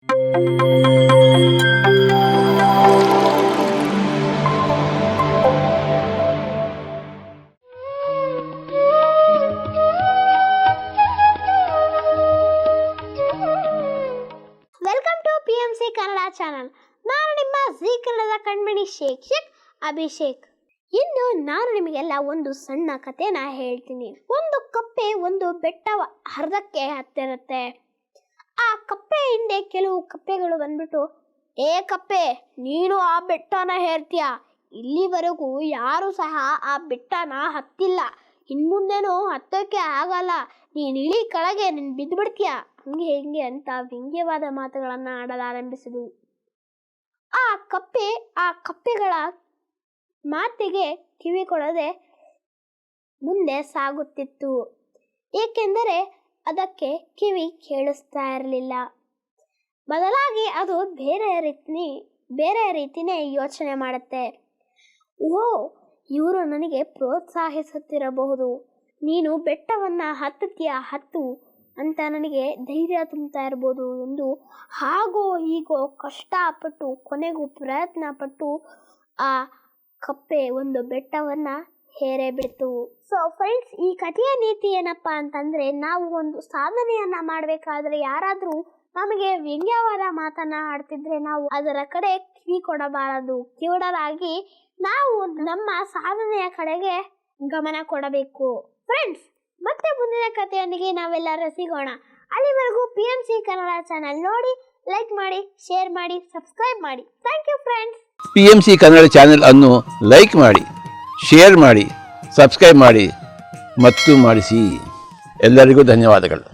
Welcome to PMC Kannada channel. ನಾನು ನಿಮ್ಮ G ಕನ್ನಡದ ಕಣ್ಮಣಿ ಶಿಕ್ಷಕ್ ಅಭಿಷೇಕ್. ಇಂದು ನಾನು ನಿಮಗೆಲ್ಲ ಒಂದು ಸಣ್ಣ ಕಥೆನ ಹೇಳ್ತೀನಿ. ಒಂದು ಕಪ್ಪೆ ಒಂದು ಬೆಟ್ಟ ಹರಿದಕ್ಕೆ ಹತ್ತಿರುತ್ತೆ. ಆ ಕಪ್ಪೆ ಹಿಂದೆ ಕೆಲವು ಕಪ್ಪೆಗಳು ಬಂದ್ಬಿಟ್ಟು, ಏ ಕಪ್ಪೆ, ನೀನು ಆ ಬೆಟ್ಟನ ಹೇರ್ತೀಯ, ಇಲ್ಲಿವರೆಗೂ ಯಾರು ಸಹ ಆ ಬೆಟ್ಟನ ಹತ್ತಿಲ್ಲ, ಇನ್ಮುಂದೆನೂ ಹತ್ತಕ್ಕೆ ಆಗಲ್ಲ, ನೀನು ಇಳಿ ಕೆಳಗೆ ನೀನು ಬಿದ್ದು ಬಿಡ್ತೀಯ, ಹಂಗೆ ಹಿಂಗೆ ಅಂತ ವ್ಯಂಗ್ಯವಾದ ಮಾತುಗಳನ್ನು ಆಡಲಾರಂಭಿಸಿದವು. ಆ ಕಪ್ಪೆ ಆ ಕಪ್ಪೆಗಳ ಮಾತಿಗೆ ಕಿವಿ ಕೊಡದೆ ಮುಂದೆ ಸಾಗುತ್ತಿತ್ತು. ಏಕೆಂದರೆ ಅದಕ್ಕೆ ಕಿವಿ ಕೇಳಿಸ್ತಾ ಇರಲಿಲ್ಲ. ಬದಲಾಗಿ ಅದು ಬೇರೆ ರೀತಿನೇ ಯೋಚನೆ ಮಾಡುತ್ತೆ. ಓ, ಇವರು ನನಗೆ ಪ್ರೋತ್ಸಾಹಿಸುತ್ತಿರಬಹುದು, ನೀನು ಬೆಟ್ಟವನ್ನು ಹತ್ತು ಅಂತ ನನಗೆ ಧೈರ್ಯ ತುಂಬ್ತಾ ಇರ್ಬೋದು ಎಂದು ಹಾಗೋ ಹೀಗೋ ಕಷ್ಟಪಟ್ಟು ಕೊನೆಗೂ ಪ್ರಯತ್ನ ಪಟ್ಟು ಆ ಕಪ್ಪೆ ಒಂದು ಬೆಟ್ಟವನ್ನು ಹೇರೇ ಬಿಡ್ತು. ಸೊ ಫ್ರೆಂಡ್ಸ್, ಈ ಕಥೆಯ ನೀತಿ ಏನಪ್ಪ ಅಂತಂದರೆ, ನಾವು ಒಂದು ಸಾಧನೆಯನ್ನು ಮಾಡಬೇಕಾದ್ರೆ ಯಾರಾದರೂ ನಮಗೆ ವ್ಯಂಗ್ಯವಾದ ಮಾತನ್ನ ಆಡ್ತಿದ್ರೆ ನಾವು ಅದರ ಕಡೆ ಕಿವಿ ಕೊಡಬಾರದು. ಕಿವುಡರಾಗಿ ನಾವು ನಮ್ಮ ಸಾಧನೆಯ ಕಡೆಗೆ ಗಮನ ಕೊಡಬೇಕು. ಫ್ರೆಂಡ್ಸ್, ಮತ್ತೆ ಮುಂದಿನ ಕಥೆಯೊಂದಿಗೆ ನಾವೆಲ್ಲರೂ ಸಿಗೋಣ. ಅಲ್ಲಿವರೆಗೂ PMC ಕನ್ನಡ ಚಾನಲ್ ನೋಡಿ, ಲೈಕ್ ಮಾಡಿ, ಶೇರ್ ಮಾಡಿ, ಸಬ್ಸ್ಕ್ರೈಬ್ ಮಾಡಿ. Thank you friends. PMC Kannada channel ಅನ್ನು ಲೈಕ್ ಮಾಡಿ, ಶೇರ್ ಮಾಡಿ, ಸಬ್ಸ್ಕ್ರೈಬ್ ಮಾಡಿ ಮತ್ತು ಮಾಡಿಸಿ. ಎಲ್ಲರಿಗೂ ಧನ್ಯವಾದಗಳು.